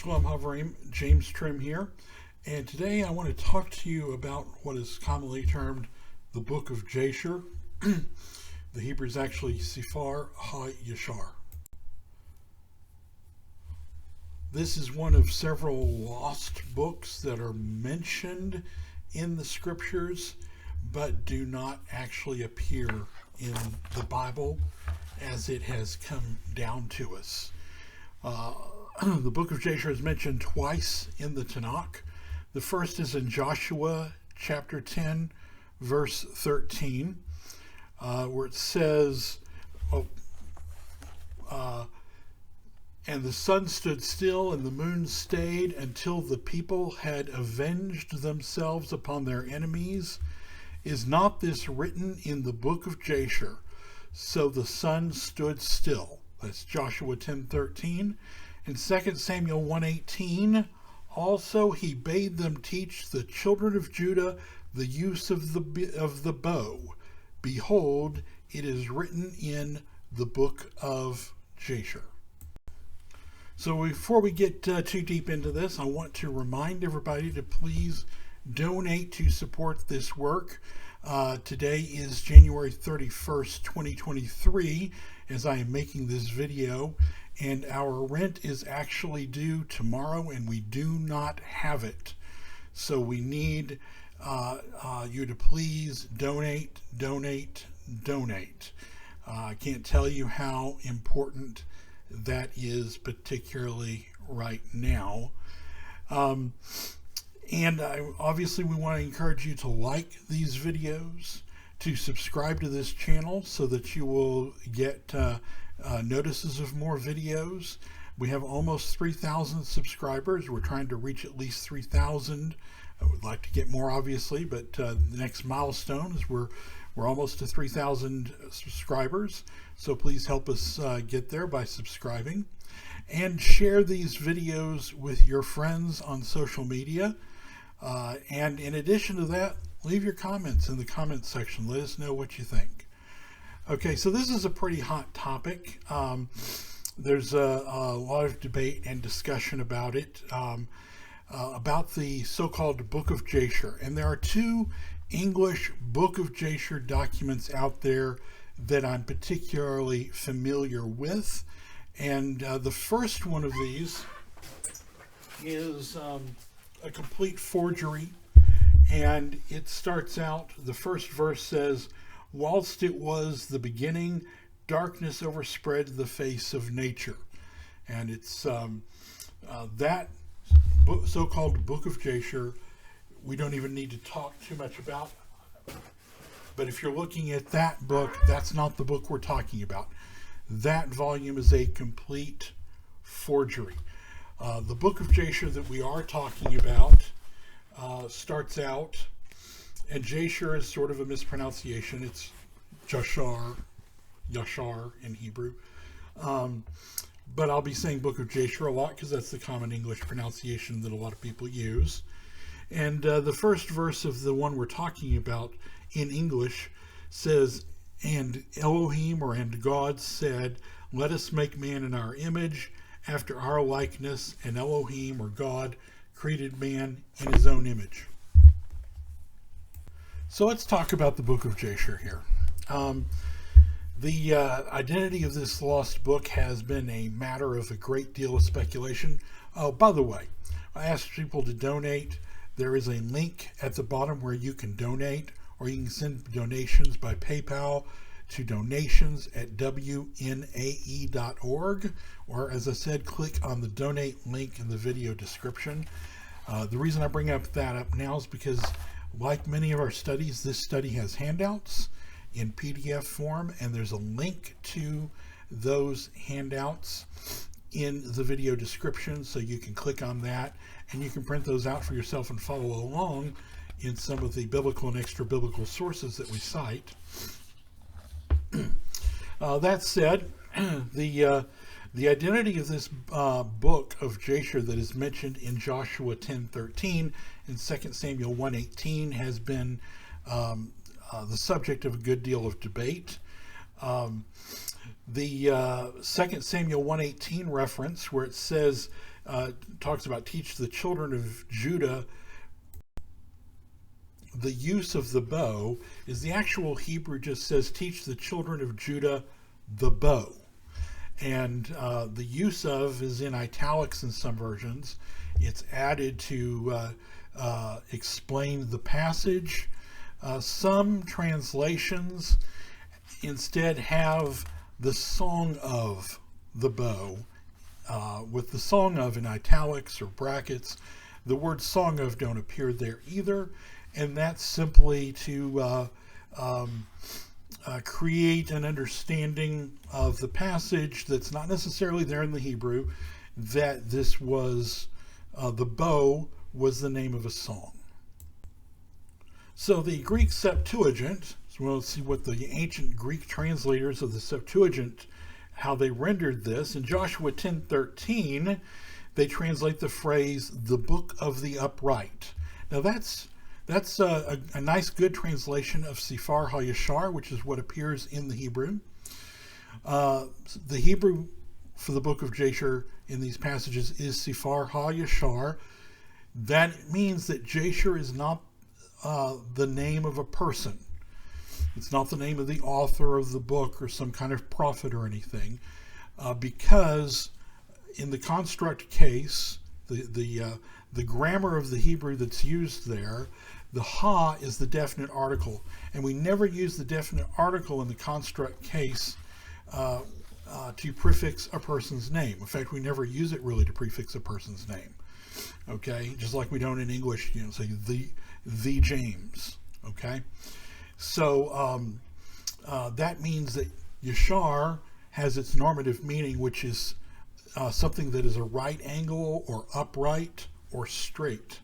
Shalom Havrim, James Trim here, and today I want to talk to you about what is commonly termed the Book of Jasher. The Hebrew is actually Sifar HaYashar. This is one of several lost books that are mentioned in the scriptures, but do not actually appear in the Bible as it has come down to us. The Book of Jasher is mentioned twice in the Tanakh. The first is in Joshua chapter 10, verse 13, where it says, and the sun stood still and the moon stayed until the people had avenged themselves upon their enemies. Is not this written in the Book of Jasher? So the sun stood still. That's Joshua 10:13. In 2 Samuel 1:18, also he bade them teach the children of Judah the use of the bow. Behold, it is written in the Book of Jasher. So before we get too deep into this, I want to remind everybody to please donate to support this work. Today is January 31st, 2023, as I am making this video, and our rent is actually due tomorrow, and we do not have it. So we need you to please donate. I can't tell you how important that is, particularly right now. And obviously we want to encourage you to like these videos, to subscribe to this channel so that you will get notices of more videos. We have almost 3,000 subscribers. We're trying to reach at least 3,000. I would like to get more, obviously, but the next milestone is we're almost to 3,000 subscribers. So please help us get there by subscribing, and share these videos with your friends on social media. And in addition to that, leave your comments in the comments section. Let us know what you think. Okay, so this is a pretty hot topic. There's a lot of debate and discussion about it, about the so-called Book of Jasher. And there are two English Book of Jasher documents out there that I'm particularly familiar with. And the first one of these is a complete forgery. And it starts out, the first verse says, whilst it was the beginning, darkness overspread the face of nature. And it's that so-called Book of Jasher, we don't even need to talk too much about. But if you're looking at that book, that's not the book we're talking about. That volume is a complete forgery. The Book of Jasher that we are talking about starts out, and Jasher is sort of a mispronunciation. It's Yashar in Hebrew. But I'll be saying Book of Jasher a lot because that's the common English pronunciation that a lot of people use. And the first verse of the one we're talking about in English says, and Elohim, and God said, let us make man in our image, after our likeness, and Elohim, or God, created man in his own image. So let's talk about the Book of Jasher here. The identity of this lost book has been a matter of a great deal of speculation. Oh, by the way, I asked people to donate. There is a link at the bottom where you can donate, or you can send donations by PayPal to donations@wnae.org, or as I said, click on the donate link in the video description. The reason I bring that up now is because, like many of our studies, this study has handouts in PDF form, and there's a link to those handouts in the video description, so you can click on that and you can print those out for yourself and follow along in some of the biblical and extra biblical sources that we cite. That said, the identity of this book of Jasher that is mentioned in Joshua 10:13 and 2 Samuel 1:18 has been the subject of a good deal of debate. The 2 Samuel 1:18 reference, where it says, talks about teach the children of Judah the use of the bow, is the actual Hebrew just says teach the children of Judah the bow. And the use of is in italics in some versions. It's added to explain the passage. Some translations instead have the song of the bow, with the song of in italics or brackets. The word song of don't appear there either, and that's simply to create an understanding of the passage that's not necessarily there in the Hebrew, that this was, the bow was the name of a song. So the Greek Septuagint, so we'll see what the ancient Greek translators of the Septuagint, how they rendered this. In Joshua 10:13, they translate the phrase, the book of the upright. Now that's a nice, good translation of Sifar HaYashar, which is what appears in the Hebrew. The Hebrew for the book of Jasher in these passages is Sifar HaYashar. That means that Jasher is not the name of a person. It's not the name of the author of the book or some kind of prophet or anything, because in the construct case, the grammar of the Hebrew that's used there, the ha is the definite article, and we never use the definite article in the construct case to prefix a person's name. In fact, we never use it really to prefix a person's name. Okay, just like we don't in English, say the James. Okay, so that means that Yashar has its normative meaning, which is something that is a right angle or upright or straight.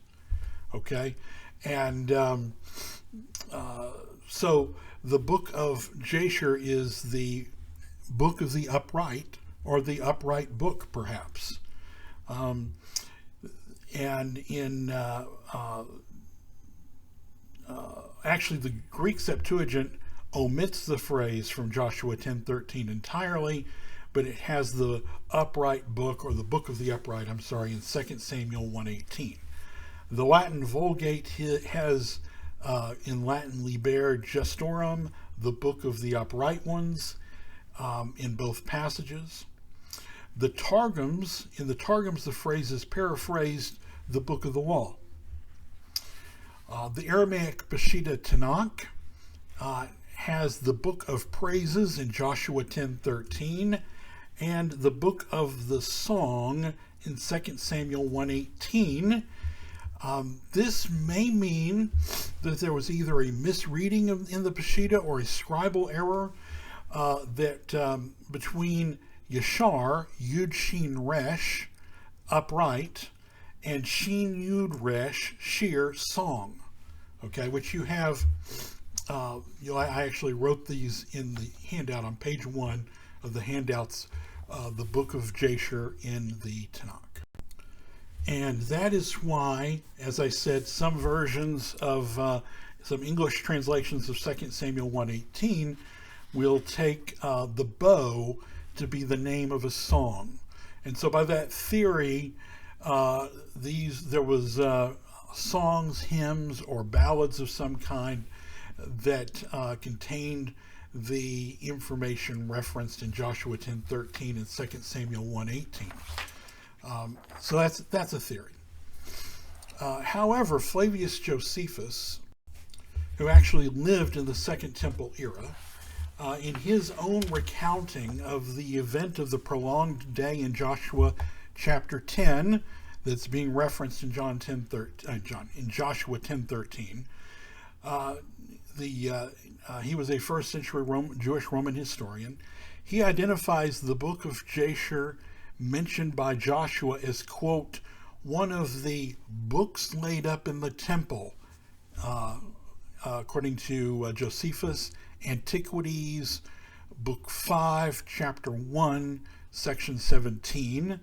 Okay, and so the book of Jasher is the book of the upright, or the upright book, perhaps. And in actually, the Greek Septuagint omits the phrase from Joshua 10:13 entirely, but it has the upright book, or the book of the upright, I'm sorry, in 2 Samuel 1:18. The Latin Vulgate has, in Latin, Liber Gestorum, the book of the upright ones, in both passages. In the Targums, the phrase is paraphrased, the book of the law. The Aramaic Peshitta Tanakh has the book of praises in Joshua 10:13, and the book of the song in 2 Samuel 1:18. This may mean that there was either a misreading in the Peshitta or a scribal error, that between Yashar, Yud Shin Resh, upright, and Shin Yud Resh, sheer, song. Okay, which you have, I actually wrote these in the handout on page 1 of the handouts, the book of Jasher in the Tanakh. And that is why, as I said, some versions of, some English translations of 2 Samuel 1:18 will take the bow to be the name of a song. And so by that theory, there was songs, hymns, or ballads of some kind that contained the information referenced in Joshua 10:13 and 2 Samuel 1:18. So that's a theory. However, Flavius Josephus, who actually lived in the Second Temple era, in his own recounting of the event of the prolonged day in Joshua chapter 10, that's being referenced in in Joshua 10:13, he was a first century Jewish Roman historian. He identifies the book of Jasher mentioned by Joshua as, quote, one of the books laid up in the temple, according to Josephus, Antiquities, Book 5, Chapter 1, Section 17.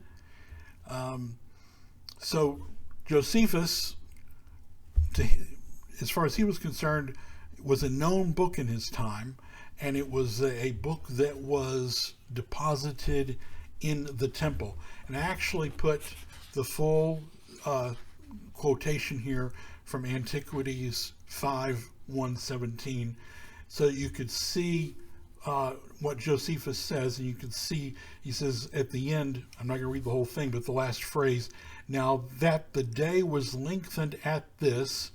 So Josephus, as far as he was concerned, was a known book in his time, and it was a book that was deposited in the temple. And I actually put the full quotation here from Antiquities 5:117, so you could see what Josephus says, and you can see he says at the end, I'm not going to read the whole thing, but the last phrase, now that the day was lengthened at this,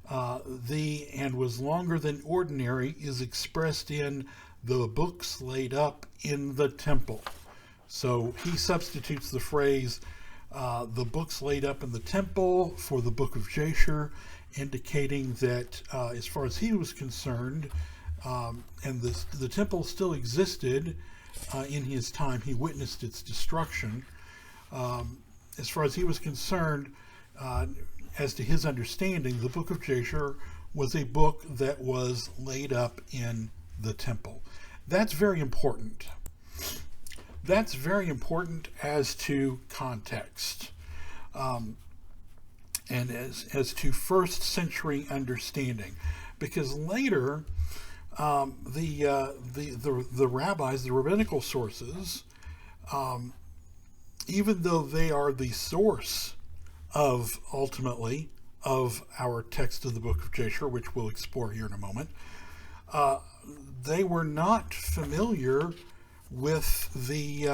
and was longer than ordinary, is expressed in the books laid up in the temple. So he substitutes the phrase the books laid up in the temple for the Book of Jasher, indicating that as far as he was concerned, and the temple still existed in his time, he witnessed its destruction. As far as he was concerned, as to his understanding, the Book of Jasher was a book that was laid up in the temple. That's very important. That's very important as to context, and as to first century understanding, because later the rabbis, the rabbinical sources, even though they are the source of ultimately of our text of the Book of Jasher, which we'll explore here in a moment, they were not familiar with the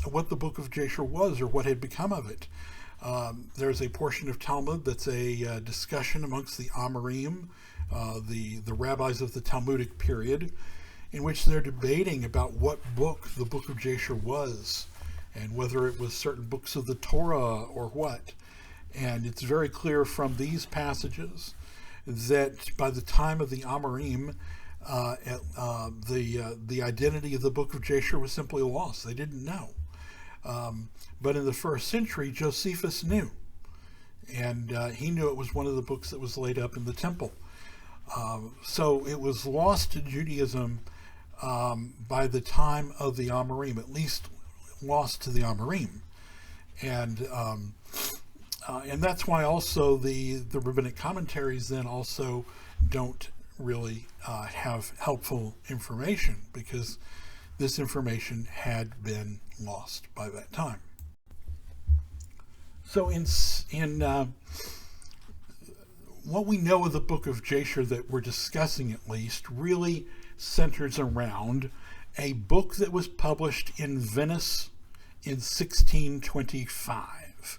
what the Book of Jasher was or what had become of it. There's a portion of Talmud that's a discussion amongst the Amorim, the rabbis of the Talmudic period, in which they're debating about what book the Book of Jasher was, and whether it was certain books of the Torah or what. And it's very clear from these passages that by the time of the Amorim, the identity of the Book of Jasher was simply lost. They didn't know. But in the first century, Josephus knew. And he knew it was one of the books that was laid up in the temple. So it was lost to Judaism by the time of the Amorim, at least lost to the Amorim. And that's why also the rabbinic commentaries then also don't really have helpful information, because this information had been lost by that time. So in what we know of the Book of Jasher that we're discussing, at least, really centers around a book that was published in Venice in 1625.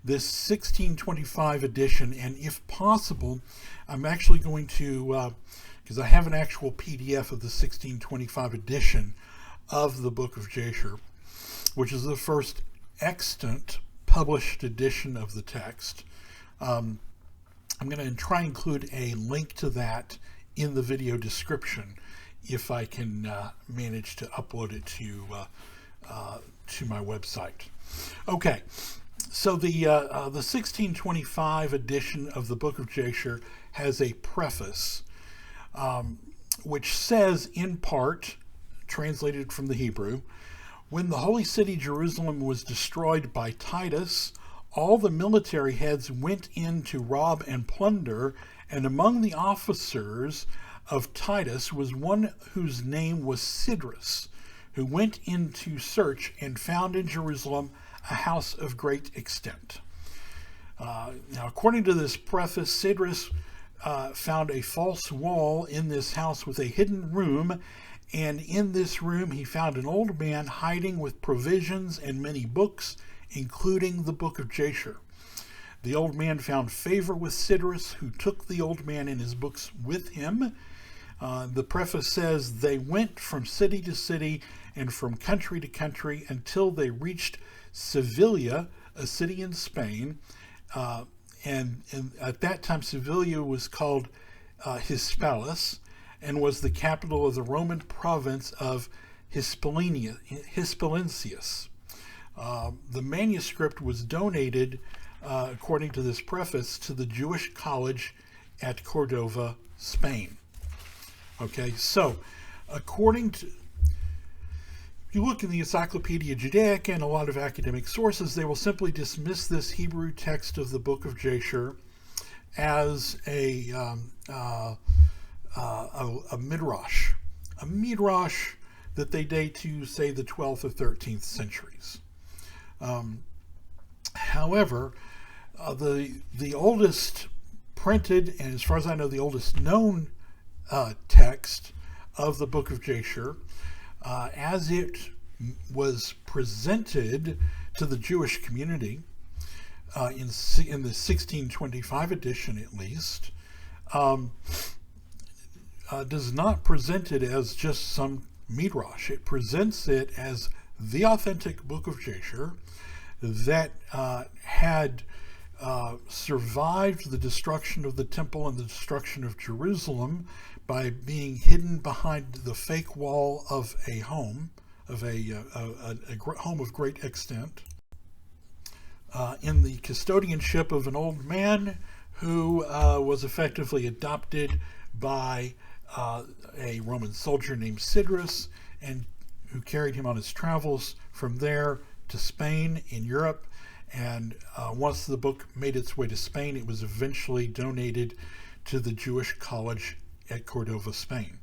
This 1625 edition, and if possible, I'm actually going to, because I have an actual PDF of the 1625 edition of the Book of Jasher, which is the first extant published edition of the text. I'm going to try and include a link to that in the video description if I can manage to upload it to my website. Okay, so the 1625 edition of the Book of Jasher has a preface which says, in part, translated from the Hebrew, when the holy city Jerusalem was destroyed by Titus, all the military heads went in to rob and plunder, and among the officers of Titus was one whose name was Sidras, who went in to search and found in Jerusalem a house of great extent. Now, according to this preface, Sidras found a false wall in this house with a hidden room, and in this room he found an old man hiding with provisions and many books, including the Book of Jasher. The old man found favor with Sidras, who took the old man and his books with him. The preface says they went from city to city and from country to country until they reached Sevilla, a city in Spain. And at that time, Sevilla was called Hispalis, and was the capital of the Roman province of Hispalensis. The manuscript was donated, according to this preface, to the Jewish College at Cordova, Spain. Okay, so according to, if you look in the Encyclopedia Judaica and a lot of academic sources, they will simply dismiss this Hebrew text of the Book of Jasher as a midrash, a midrash that they date to, say, the 12th or 13th centuries. However, the oldest printed, and as far as I know, the oldest known text of the Book of Jasher, as it was presented to the Jewish community in the 1625 edition, at least, does not present it as just some midrash. It presents it as the authentic Book of Jasher that had survived the destruction of the temple and the destruction of Jerusalem by being hidden behind the fake wall of a home, of a home of great extent, in the custodianship of an old man who was effectively adopted by a Roman soldier named Sidrus, and who carried him on his travels from there to Spain in Europe. And once the book made its way to Spain, it was eventually donated to the Jewish College at Cordova, Spain.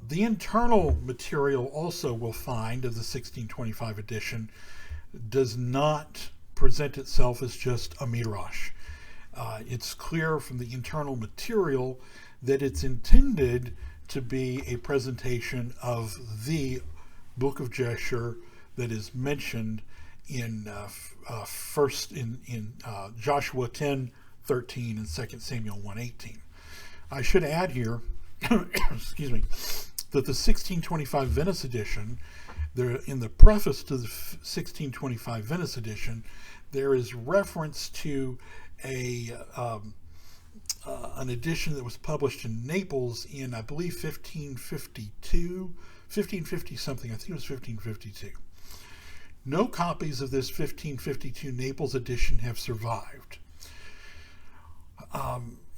The internal material also we'll find of the 1625 edition does not present itself as just a midrash. It's clear from the internal material that it's intended to be a presentation of the Book of Jasher that is mentioned in Joshua 10:13 and 2 Samuel 1:18. I should add here, excuse me, that the 1625 Venice edition, in the preface to the 1625 Venice edition, there is reference to an edition that was published in Naples in, I believe, 1550 something. I think it was 1552. No copies of this 1552 Naples edition have survived.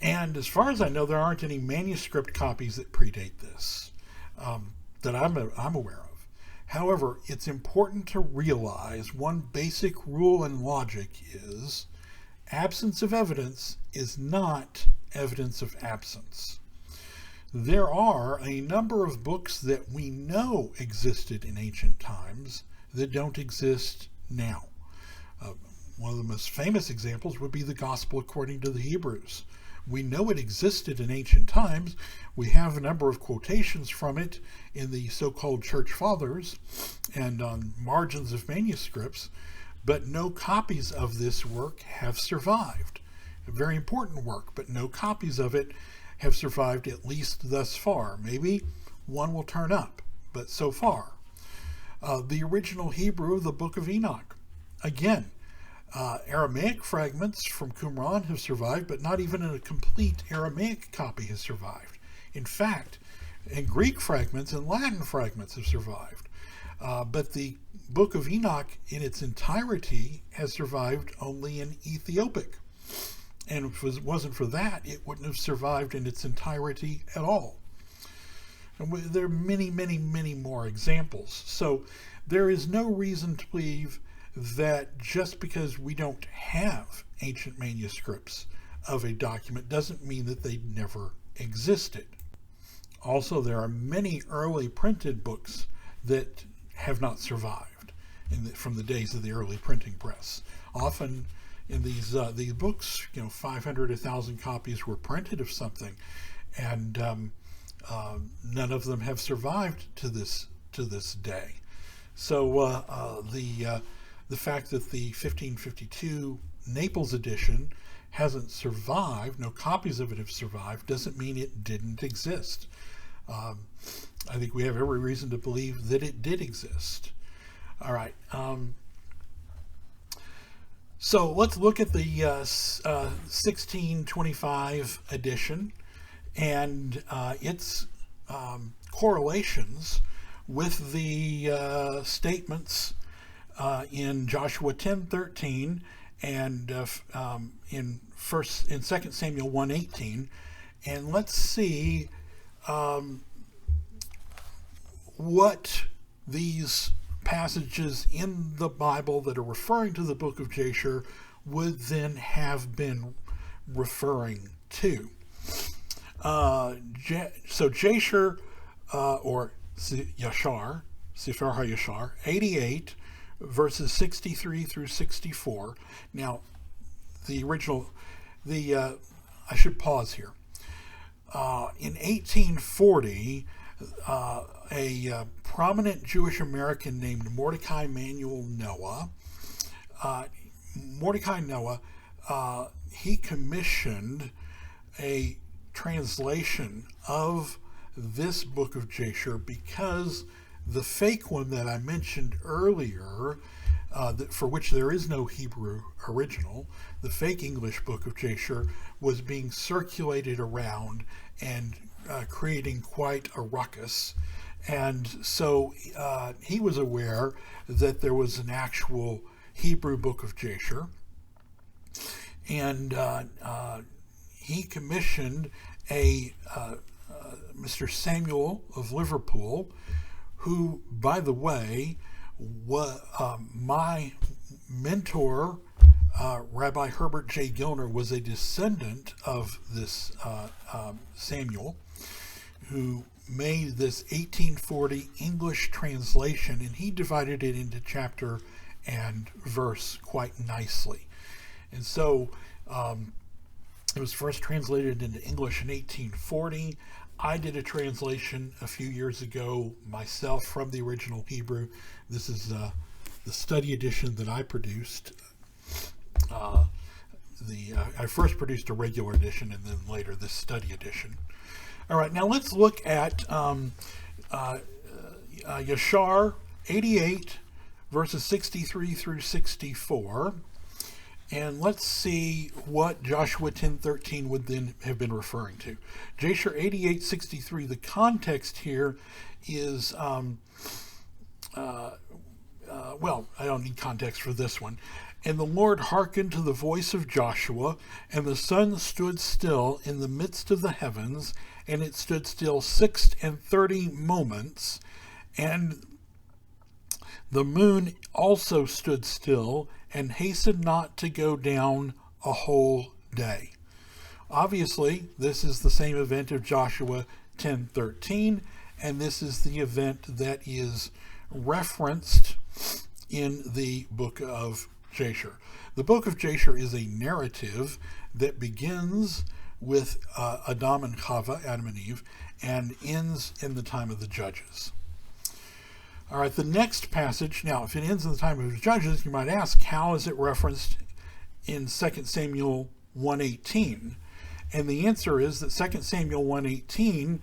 And as far as I know, there aren't any manuscript copies that predate this that I'm aware of. However, it's important to realize one basic rule in logic is absence of evidence is not evidence of absence. There are a number of books that we know existed in ancient times that don't exist now. One of the most famous examples would be the Gospel according to the Hebrews. We know it existed in ancient times. We have a number of quotations from it in the so-called Church Fathers and on margins of manuscripts, but no copies of this work have survived. A very important work, but no copies of it have survived, at least thus far. Maybe one will turn up, but so far. The original Hebrew of the Book of Enoch. Again, Aramaic fragments from Qumran have survived, but not even a complete Aramaic copy has survived. In fact, and Greek fragments and Latin fragments have survived. But the Book of Enoch in its entirety has survived only in Ethiopic. And if it wasn't for that, it wouldn't have survived in its entirety at all. And there are many, many, many more examples. So there is no reason to believe that just because we don't have ancient manuscripts of a document doesn't mean that they never existed. Also, there are many early printed books that have not survived from the days of the early printing press. Often in these books, 500, 1,000 copies were printed of something, and none of them have survived to this day. So the fact that the 1552 Naples edition hasn't survived, no copies of it have survived, doesn't mean it didn't exist. I think we have every reason to believe that it did exist. All right. So let's look at the 1625 edition and its correlations with the statements in Joshua 10:13 and in 2 Samuel 1:18, and let's see what these passages in the Bible that are referring to the Book of Jasher would then have been referring to. So Jasher or Yashar, Sefer HaYashar, 88, verses 63 through 64. Now, the original, I should pause here. In 1840, a prominent Jewish American named Mordecai Manuel Noah, he commissioned a translation of this book of Jasher because the fake one that I mentioned earlier, for which there is no Hebrew original, the fake English book of Jasher was being circulated around and creating quite a ruckus. And so he was aware that there was an actual Hebrew book of Jasher, and he commissioned a Mr. Samuel of Liverpool, who, by the way, my mentor, Rabbi Herbert J. Gilner, was a descendant of this Samuel, who made this 1840 English translation, and he divided it into chapter and verse quite nicely. And so it was first translated into English in 1840. I did a translation a few years ago myself from the original Hebrew. This is the study edition that I produced. I first produced a regular edition and then later this study edition. All right, now let's look at Yashar 88, verses 63 through 64. And let's see what Joshua 10:13 would then have been referring to. Jasher 88:63. The context here is, well, I don't need context for this one. And the Lord hearkened to the voice of Joshua, and the sun stood still in the midst of the heavens, and it stood still 36 moments, and the moon also stood still, and hastened not to go down a whole day. Obviously, this is the same event of Joshua 10:13, and this is the event that is referenced in the book of Jasher. The book of Jasher is a narrative that begins with Adam and Chava, Adam and Eve, and ends in the time of the judges. All right, the next passage, now if it ends in the time of the judges, you might ask, how is it referenced in 2 Samuel 1:18? And the answer is that 2 Samuel 1:18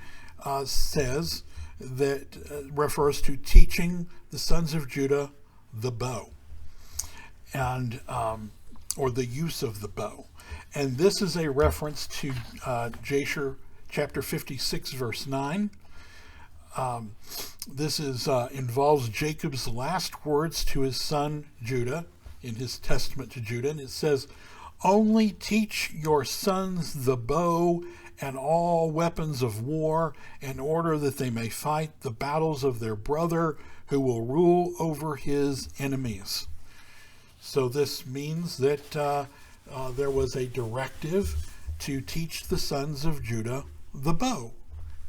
says that refers to teaching the sons of Judah the bow, and or the use of the bow. And this is a reference to Jasher chapter 56, verse 9. This involves Jacob's last words to his son Judah in his testament to Judah, and it says, "Only teach your sons the bow and all weapons of war, in order that they may fight the battles of their brother, who will rule over his enemies." So this means that there was a directive to teach the sons of Judah the bow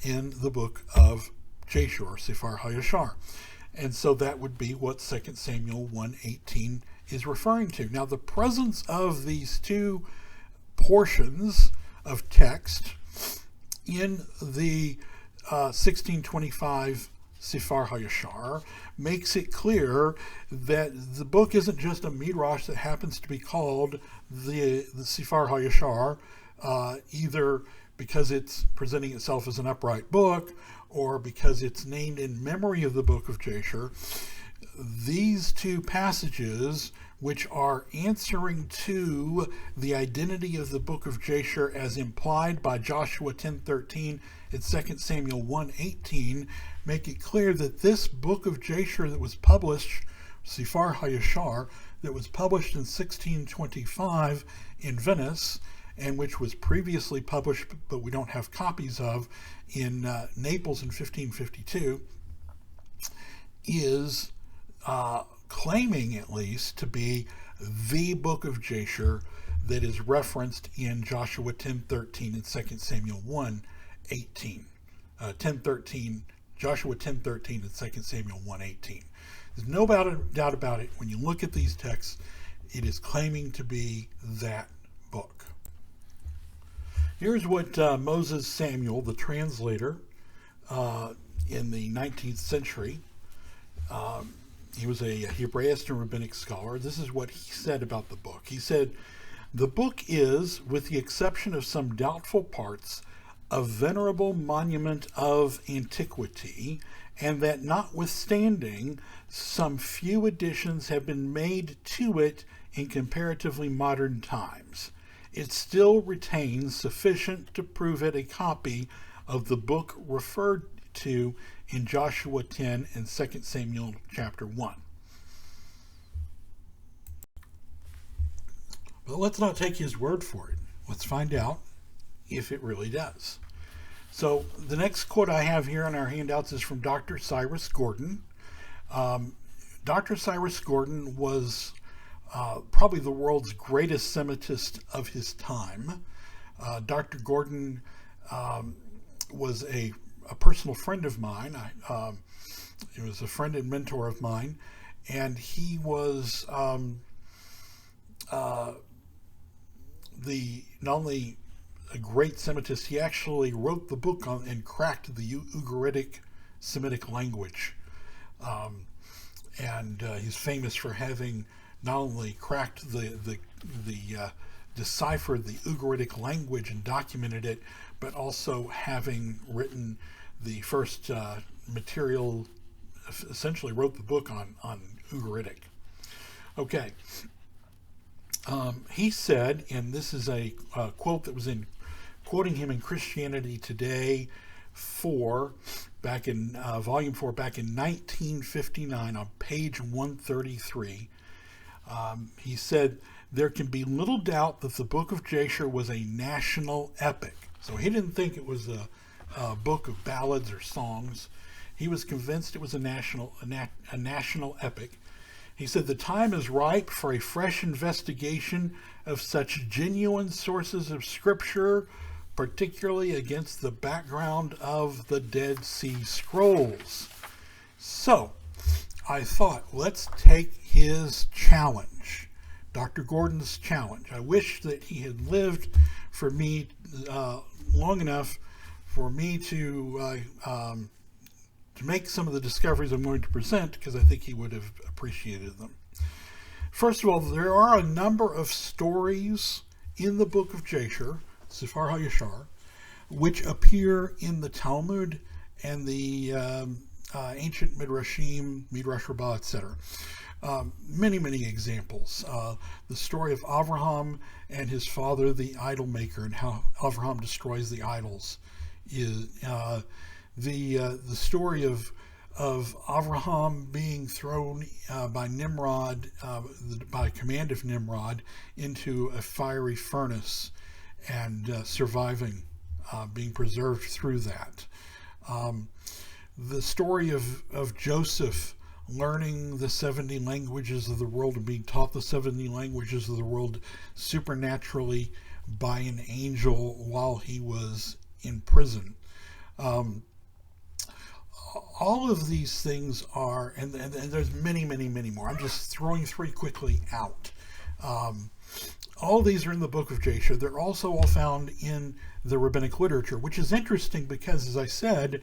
in the book of Jasher, or Sefer HaYashar. And so that would be what 2 Samuel 1:18 is referring to. Now, the presence of these two portions of text in the 1625 Sefer HaYashar makes it clear that the book isn't just a midrash that happens to be called the Sefer HaYashar, either because it's presenting itself as an upright book or because it's named in memory of the book of Jasher. These two passages, which are answering to the identity of the book of Jasher as implied by Joshua 10:13 and 2 Samuel 1:18, make it clear that this book of Jasher that was published, Sefer HaYashar, that was published in 1625 in Venice, and which was previously published, but we don't have copies of, in Naples in 1552, is claiming at least to be the book of Jasher that is referenced in Joshua 10:13 and 2 Samuel 1:18. 10:13 Joshua 10:13 and 2 Samuel 1:18. There's no doubt about it. When you look at these texts, it is claiming to be that book. Here's what Moses Samuel, the translator, in the 19th century, he was a Hebraist and rabbinic scholar. This is what he said about the book. He said, "The book is, with the exception of some doubtful parts, a venerable monument of antiquity, and that notwithstanding, some few additions have been made to it in comparatively modern times. It still retains sufficient to prove it a copy of the book referred to in Joshua 10 and 2 Samuel chapter 1. But let's not take his word for it. Let's find out if it really does. So the next quote I have here on our handouts is from Dr. Cyrus Gordon. Dr. Cyrus Gordon was probably the world's greatest Semitist of his time. Dr. Gordon was a personal friend of mine. He was a friend and mentor of mine, and he was not only a great Semitist, he actually wrote the book on and cracked the Ugaritic Semitic language. And he's famous for having not only cracked deciphered the Ugaritic language and documented it, but also having written the first material, essentially wrote the book on Ugaritic. Okay. He said, and this is a quote that was quoting him in Christianity Today 4, back in volume 4, back in 1959 on page 133. He said, "There can be little doubt that the Book of Jasher was a national epic." So he didn't think it was a book of ballads or songs. He was convinced it was a national epic. He said, "The time is ripe for a fresh investigation of such genuine sources of Scripture, particularly against the background of the Dead Sea Scrolls." So I thought, let's take his challenge, Dr. Gordon's challenge. I wish that he had lived for me long enough for me to make some of the discoveries I'm going to present, because I think he would have appreciated them. First of all, there are a number of stories in the Book of Jasher, Sefer HaYashar, which appear in the Talmud and the ancient Midrashim, Midrash Rabbah, etc. Many examples. The story of Avraham and his father, the idol maker, and how Avraham destroys the idols, is the story of Avraham being thrown by Nimrod, by command of Nimrod, into a fiery furnace and surviving, being preserved through that. The story of Joseph learning the 70 languages of the world and being taught the 70 languages of the world supernaturally by an angel while he was in prison. All of these things are, and there's many more. I'm just throwing three quickly out. All these are in the Book of Jasher. They're also all found in the rabbinic literature, which is interesting because, as I said,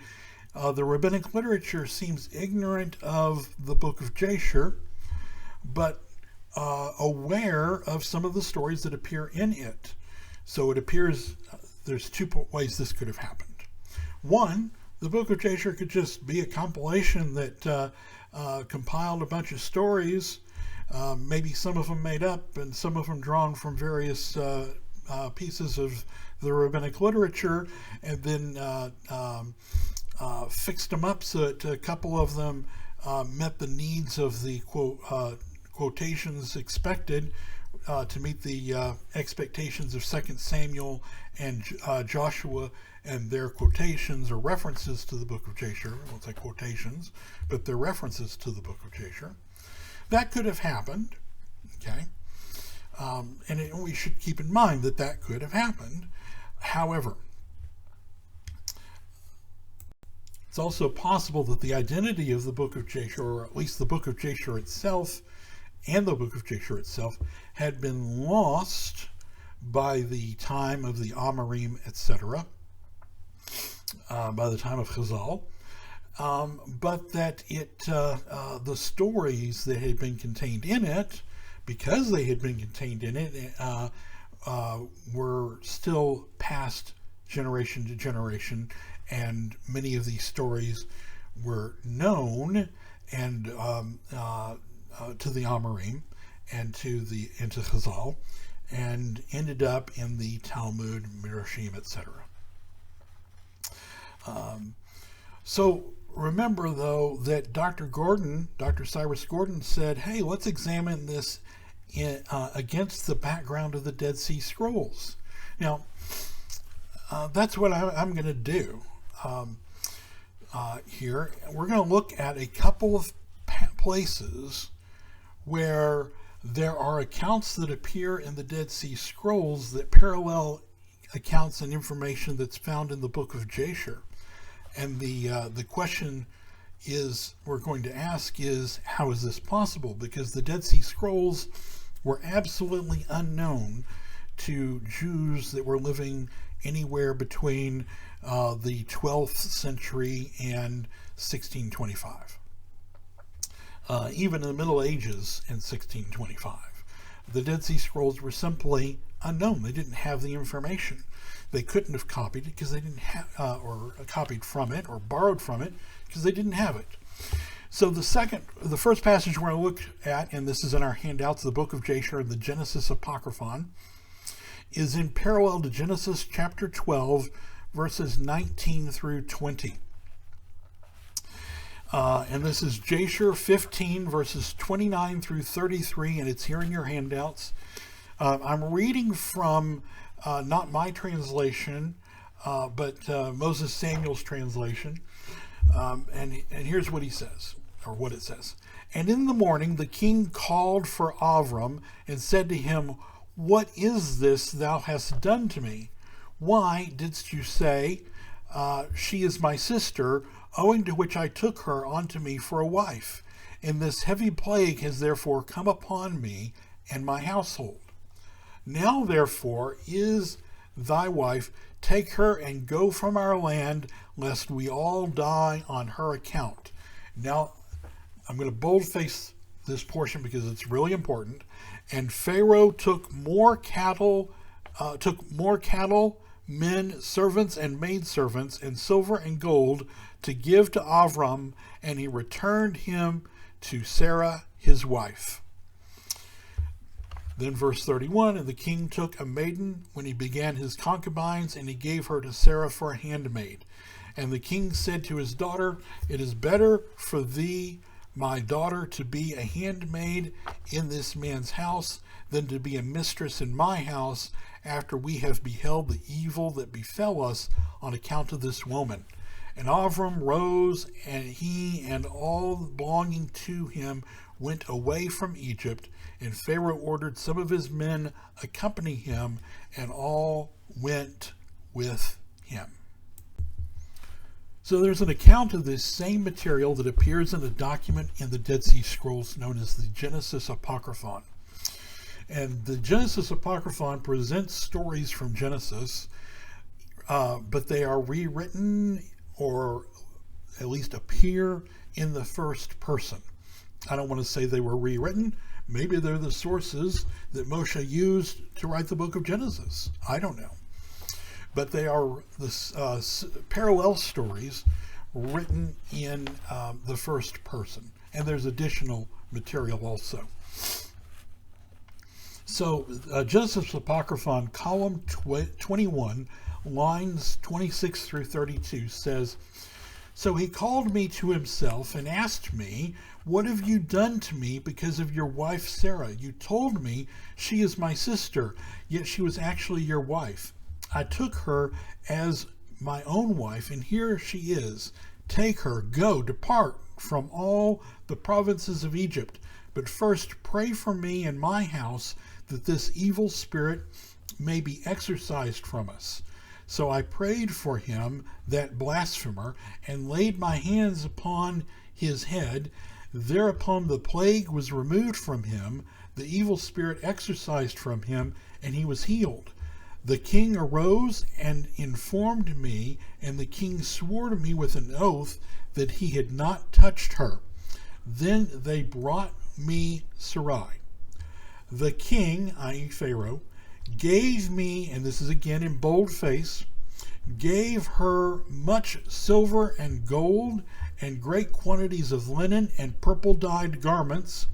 the rabbinic literature seems ignorant of the Book of Jasher, but aware of some of the stories that appear in it. So it appears there's two ways this could have happened. One, the Book of Jasher could just be a compilation that compiled a bunch of stories, maybe some of them made up and some of them drawn from various pieces of the rabbinic literature, and then fixed them up so that a couple of them met the needs of the quotations expected to meet the expectations of 2 Samuel and Joshua, and their quotations or references to the Book of Jasher. I won't say quotations, but their references to the Book of Jasher. That could have happened, okay? And we should keep in mind that that could have happened. However, It's also possible that the identity of the Book of Jasher, or at least the Book of Jasher itself, and the Book of Jasher itself, had been lost by the time of the Amorim, etc., by the time of Chazal, but that the stories that had been contained in it, because they had been contained in it, were still passed generation to generation, and many of these stories were known and to the Amorim and to Chazal, and ended up in the Talmud, Midrashim, etc. So remember, though, that Dr. Cyrus Gordon said, hey, let's examine this against the background of the Dead Sea Scrolls. Now, that's what I'm going to do here. We're going to look at a couple of places where there are accounts that appear in the Dead Sea Scrolls that parallel accounts and information that's found in the Book of Jasher. And the question we're going to ask is, how is this possible? Because the Dead Sea Scrolls were absolutely unknown to Jews that were living anywhere between the 12th century and 1625. Even in the Middle Ages in 1625. The Dead Sea Scrolls were simply unknown. They didn't have the information. They couldn't have copied it because they didn't have, or copied from it or borrowed from it because they didn't have it. So the first passage we're going to look at, and this is in our handouts, the Book of Jasher and the Genesis Apocryphon, is in parallel to Genesis chapter 12, verses 19 through 20. And this is Jasher 15, verses 29 through 33, and it's here in your handouts. I'm reading from not my translation, but Moses Samuel's translation. And here's what he says, or what it says. And in the morning the king called for Avram and said to him, what is this thou hast done to me? Why didst you say, she is my sister, owing to which I took her unto me for a wife? And this heavy plague has therefore come upon me and my household. Now therefore is thy wife, take her and go from our land, lest we all die on her account. Now, I'm going to boldface this portion because it's really important. And Pharaoh took more cattle, men, servants, and maidservants, and silver and gold to give to Avram, and he returned him to Sarah his wife. Then verse 31, and the king took a maiden when he began his concubines, and he gave her to Sarah for a handmaid. And the king said to his daughter, it is better for thee, my daughter, to be a handmaid in this man's house than to be a mistress in my house, after we have beheld the evil that befell us on account of this woman. And Avram rose, and he and all belonging to him went away from Egypt, and Pharaoh ordered some of his men accompany him, and all went with him. So there's an account of this same material that appears in a document in the Dead Sea Scrolls known as the Genesis Apocryphon. And the Genesis Apocryphon presents stories from Genesis, but they are rewritten, or at least appear in the first person. I don't want to say they were rewritten. Maybe they're the sources that Moshe used to write the book of Genesis. I don't know. But they are the parallel stories written in the first person. And there's additional material also. So Genesis Apocryphon, column 21, lines 26 through 32 says, so he called me to himself and asked me, what have you done to me because of your wife Sarah? You told me she is my sister, yet she was actually your wife. I took her as my own wife, and here she is. Take her, go, depart from all the provinces of Egypt. But first pray for me and my house, that this evil spirit may be exorcised from us. So I prayed for him, that blasphemer, and laid my hands upon his head. Thereupon the plague was removed from him, the evil spirit exorcised from him, and he was healed. The king arose and informed me, and the king swore to me with an oath that he had not touched her. Then they brought me Sarai. The king, i.e. Pharaoh, gave me, and this is again in boldface, gave her much silver and gold and great quantities of linen and purple dyed garments.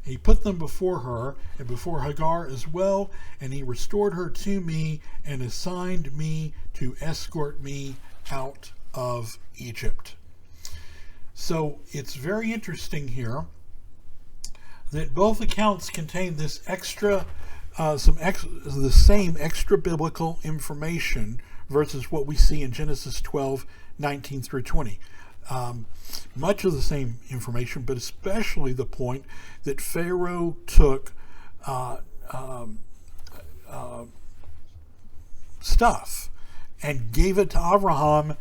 He put them before her and before Hagar as well, and he restored her to me and assigned me to escort me out of Egypt. So it's very interesting here that both accounts contain this the same extra biblical information versus what we see in Genesis 12:19 through 20. Much of the same information, but especially the point that Pharaoh took stuff and gave it to Abraham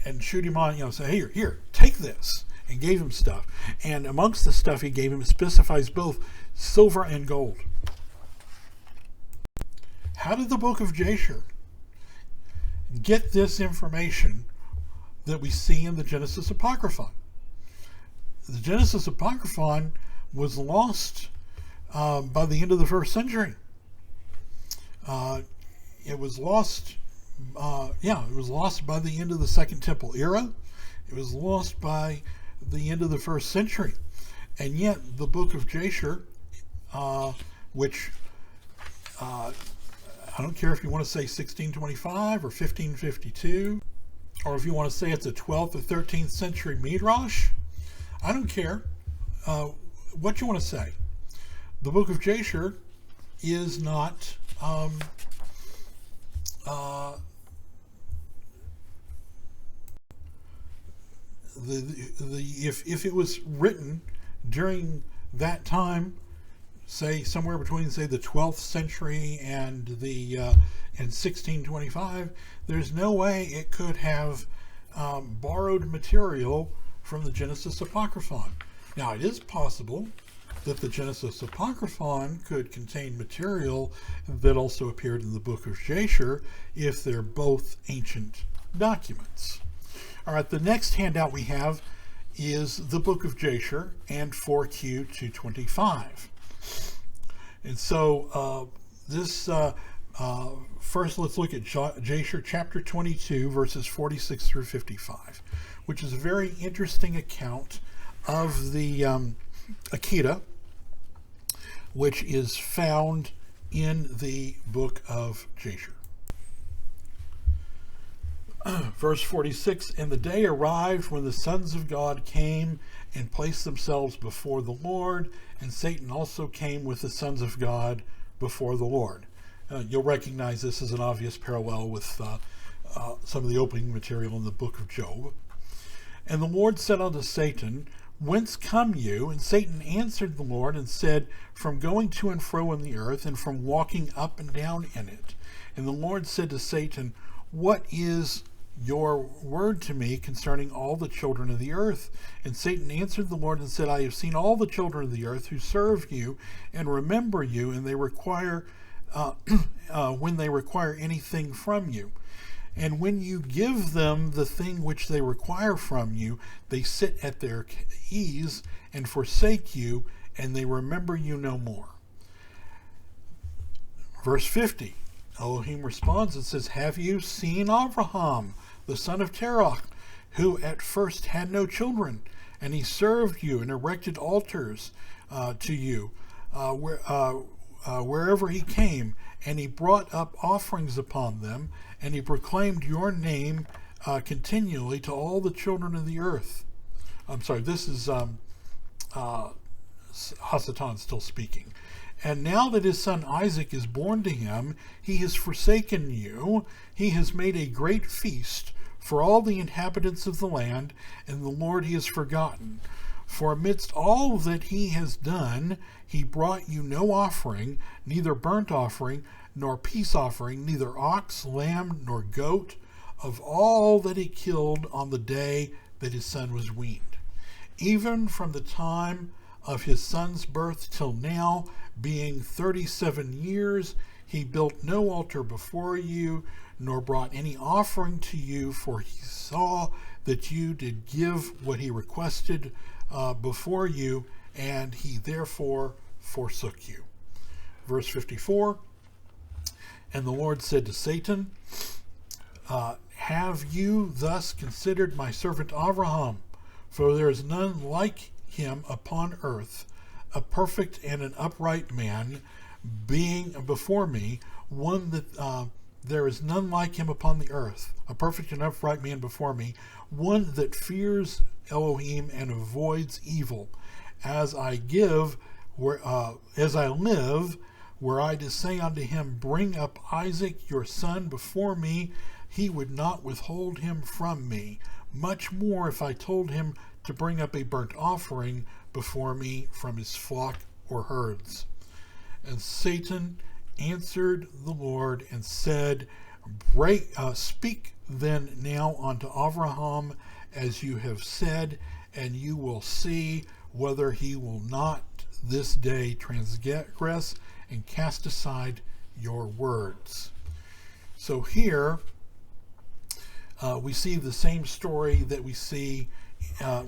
and shoot him on, say, here, take this, and gave him stuff. And amongst the stuff he gave him, it specifies both silver and gold. How did the Book of Jasher get this information that we see in the Genesis Apocryphon? The Genesis Apocryphon was lost by the end of the first century. It was lost by the end of the Second Temple era. It was lost by the end of the first century. And yet the Book of Jasher, which I don't care if you want to say 1625 or 1552, or if you want to say it's a 12th or 13th century Midrash, I don't care what you want to say. The Book of Jasher is not if it was written during that time, say somewhere between, say, the 12th century and the and 1625, there's no way it could have borrowed material from the Genesis Apocryphon. Now, it is possible that the Genesis Apocryphon could contain material that also appeared in the Book of Jasher if they're both ancient documents. All right, the next handout we have is the Book of Jasher and 4Q 225. And so first let's look at Jasher chapter 22, verses 46 through 55, which is a very interesting account of the Akeda, which is found in the Book of Jasher. Verse 46, and the day arrived when the sons of God came and placed themselves before the Lord, and Satan also came with the sons of God before the Lord. You'll recognize this as an obvious parallel with some of the opening material in the book of Job. And the Lord said unto Satan, whence come you? And Satan answered the Lord and said, from going to and fro in the earth, and from walking up and down in it. And the Lord said to Satan, what is your word to me concerning all the children of the earth? And Satan answered the Lord and said, I have seen all the children of the earth who serve you and remember you, and they require when they require anything from you. And when you give them the thing which they require from you, they sit at their ease and forsake you, and they remember you no more. Verse 50, Elohim responds and says, have you seen Abraham, the son of Terach, who at first had no children, and he served you and erected altars to you wherever he came, and he brought up offerings upon them, and he proclaimed your name continually to all the children of the earth. I'm sorry, this is Hasatan still speaking. And now that his son Isaac is born to him, he has forsaken you. He has made a great feast for all the inhabitants of the land, and the Lord he has forgotten. For amidst all that he has done, he brought you no offering, neither burnt offering, nor peace offering, neither ox, lamb, nor goat, of all that he killed on the day that his son was weaned. Even from the time of his son's birth till now, being 37 years, he built no altar before you, nor brought any offering to you, for he saw that you did give what he requested before you, and he therefore forsook you. Verse 54, and the Lord said to Satan, have you thus considered my servant Abraham? For there is none like him upon earth, a perfect and an upright man, being before me, one that there is none like him upon the earth, a perfect and upright man before me, one that fears Elohim and avoids evil. As I live, were I to say unto him, bring up Isaac your son before me, he would not withhold him from me. Much more if I told him to bring up a burnt offering before me from his flock or herds. And Satan answered the Lord and said, speak then now unto Abraham as you have said, and you will see whether he will not this day transgress and cast aside your words. So here we see the same story that we see a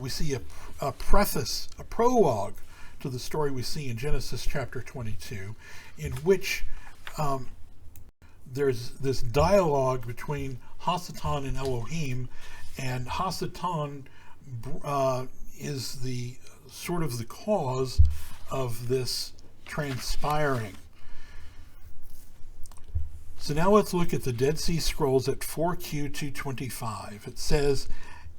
preface, a prologue to the story we see in Genesis chapter 22, in which there's this dialogue between Hasatan and Elohim, and Hasatan is the sort of the cause of this transpiring. So now let's look at the Dead Sea Scrolls at 4Q 225. It says,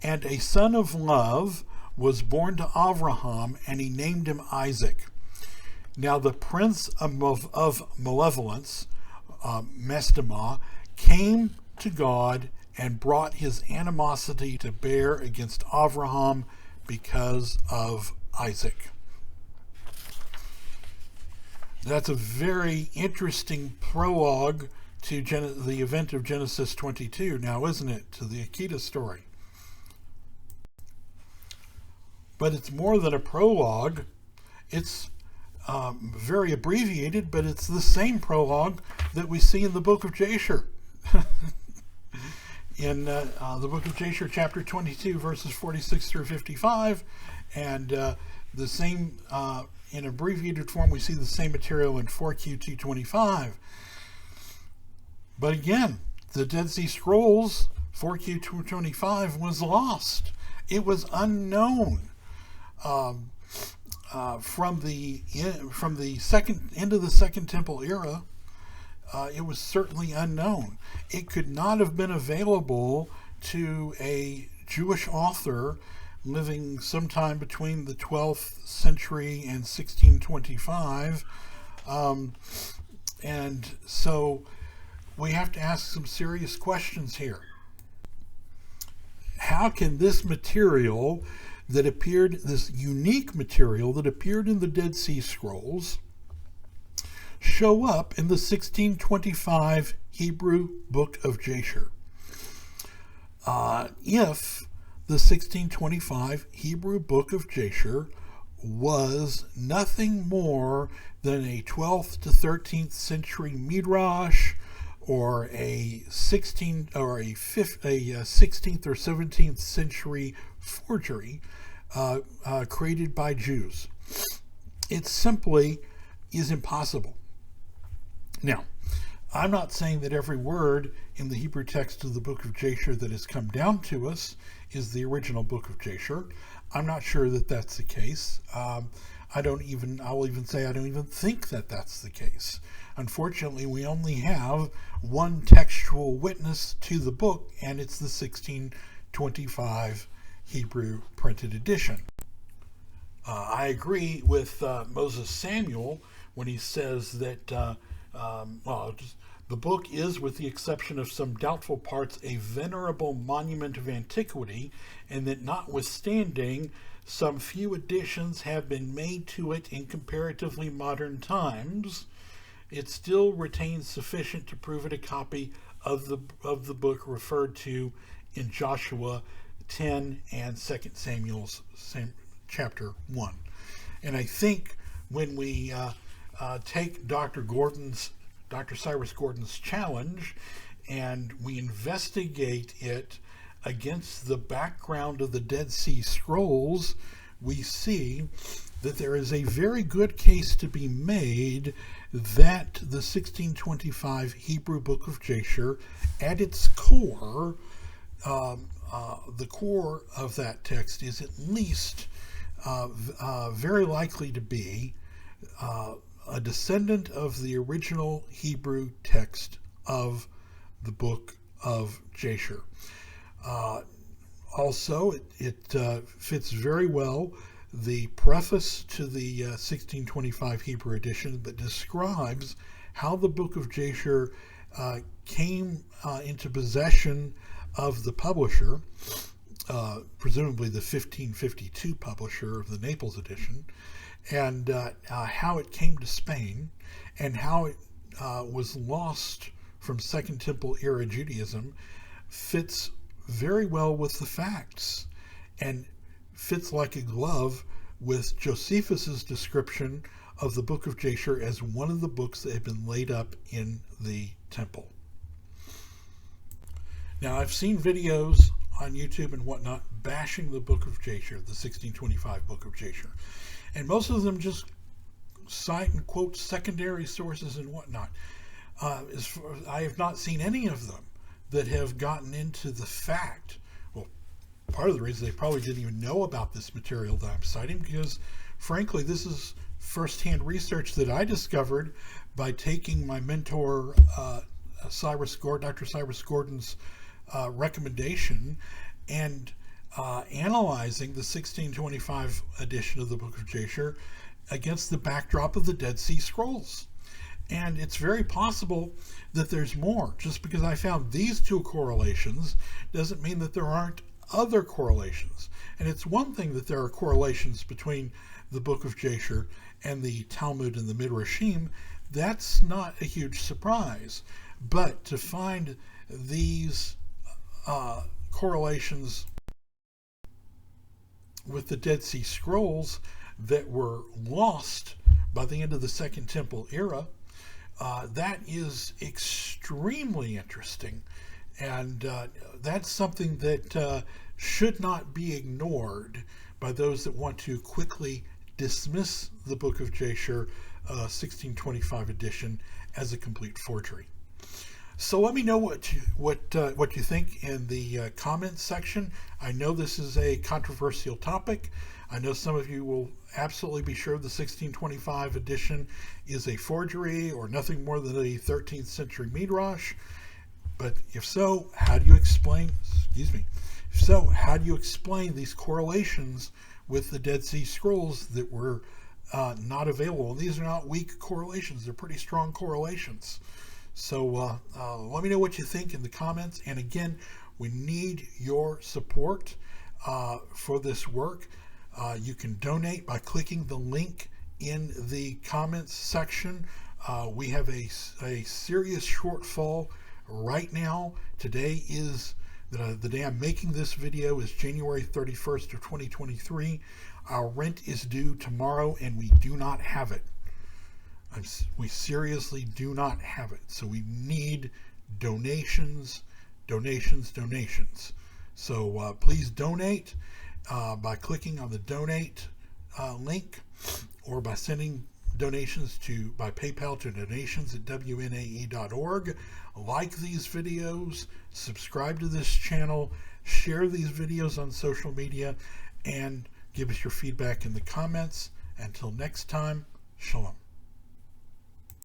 and a son of love was born to Abraham, and he named him Isaac. Now the prince of malevolence, Mestama, came to God and brought his animosity to bear against Abraham because of Isaac. That's a very interesting prologue to the event of Genesis 22 now, isn't it? To the Akeda story. But it's more than a prologue. It's very abbreviated, but it's the same prologue that we see in the Book of Jasher. In the Book of Jasher, chapter 22, verses 46 through 55, and the same, in abbreviated form, we see the same material in 4Q 225. But again, the Dead Sea Scrolls, 4Q 225, was lost. It was unknown. From the second end of the Second Temple era, it was certainly unknown. It could not have been available to a Jewish author living sometime between the 12th century and 1625, and so we have to ask some serious questions here. How can this material that appeared, this unique material that appeared in the Dead Sea Scrolls, show up in the 1625 Hebrew Book of Jasher? If the 1625 Hebrew Book of Jasher was nothing more than a 12th to 13th century midrash, or a 16th or 17th century forgery created by Jews. It simply is impossible. Now, I'm not saying that every word in the Hebrew text of the Book of Jasher that has come down to us is the original Book of Jasher. I'm not sure that that's the case. I will even say I don't even think that that's the case. Unfortunately, we only have one textual witness to the book, and it's the 1625 Hebrew printed edition. I agree with Moses Samuel when he says that the book is, with the exception of some doubtful parts, a venerable monument of antiquity, and that notwithstanding Some few additions have been made to it in comparatively modern times. It still retains sufficient to prove it a copy of the book referred to in Joshua 10 and 2 Samuel chapter 1. And I think when we take Dr. Cyrus Gordon's challenge and we investigate it against the background of the Dead Sea Scrolls, we see that there is a very good case to be made that the 1625 Hebrew Book of Jasher, at its core, the core of that text is at least very likely to be a descendant of the original Hebrew text of the Book of Jasher. Also, it fits very well the preface to the 1625 Hebrew edition that describes how the Book of Jasher came into possession of the publisher, presumably the 1552 publisher of the Naples edition, and how it came to Spain, and how it was lost from Second Temple era Judaism, fits very well with the facts and fits like a glove with Josephus's description of the Book of Jasher as one of the books that had been laid up in the temple. Now, I've seen videos on YouTube and whatnot bashing the Book of Jasher, the 1625 Book of Jasher, and most of them just cite and quote secondary sources and whatnot. I have not seen any of them that have gotten into the fact. Well, part of the reason they probably didn't even know about this material that I'm citing, because frankly, this is firsthand research that I discovered by taking my mentor, Dr. Cyrus Gordon's recommendation and analyzing the 1625 edition of the Book of Jasher against the backdrop of the Dead Sea Scrolls. And it's very possible that there's more. Just because I found these two correlations doesn't mean that there aren't other correlations. And it's one thing that there are correlations between the Book of Jasher and the Talmud and the Midrashim. That's not a huge surprise. But to find these correlations with the Dead Sea Scrolls that were lost by the end of the Second Temple era, that is extremely interesting, and that's something that should not be ignored by those that want to quickly dismiss the Book of Jasher 1625 edition as a complete forgery. So let me know what you think in the comments section. I know this is a controversial topic. I know some of you will absolutely be sure the 1625 edition is a forgery or nothing more than a 13th century midrash. But if so, how do you explain? If so, how do you explain these correlations with the Dead Sea Scrolls that were not available? And these are not weak correlations; they're pretty strong correlations. So let me know what you think in the comments. And again, we need your support for this work. You can donate by clicking the link in the comments section. We have a serious shortfall right now. Today is the day I'm making this video is January 31st of 2023. Our rent is due tomorrow and we do not have it. We seriously do not have it. So we need donations. So please donate by clicking on the donate link, or by sending donations by PayPal to donations@wnae.org. Like these videos, subscribe to this channel, share these videos on social media, and give us your feedback in the comments. Until next time, shalom.